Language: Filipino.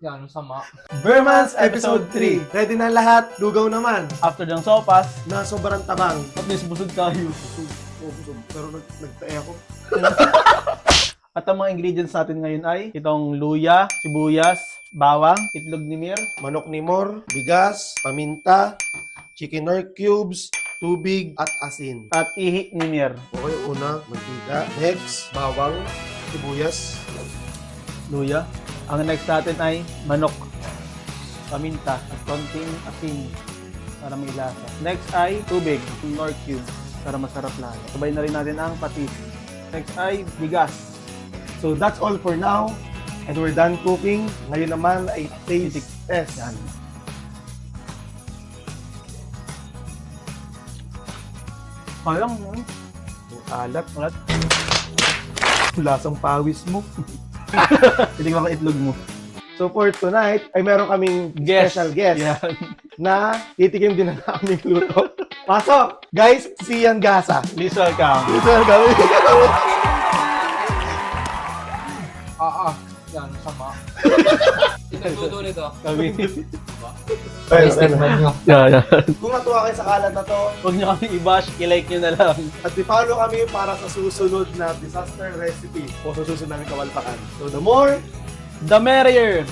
Yan, sama. Burmans Episode 3. Ready na lahat, lugaw naman. After ng sopas, Na sobrang tabang. at least busog tayo. Busog. Pero nagtae ako. At ang mga ingredients natin ngayon ay itong luya, sibuyas, bawang, itlog ni Mir, Manok ni Mor, bigas, paminta, chicken nor cubes, tubig, at asin. at ihi ni Mir. Okay, una, mantika. Next, bawang, sibuyas. Luya. Ang next natin ay manok, paminta, at konting asin para may lasa. Next ay tubig, nor cube, para masarap lalo. Sabay na rin natin ang patis. Next ay bigas. So that's all for now. And we're done cooking. Ngayon naman ay taste test. Yan. Parang, Ang alat. ulat. Lasang pawis mo. Titignan ko itlog mo. So for tonight, ay meron kaming special guest Yan. na titikim din ng aming luto. Pasok! Guys, si Ian Gasa. Please welcome. Ito ang gawin. Yan, sama. Ito nito. Kami. Yeah. Yeah. Kung natuwa kayo sa kalat na to, Huwag niyo kami i-bash, i-like niyo na lang. at i-follow kami para sa susunod na disaster recipe o sa susunod namin kawalpakan. So the more The merrier!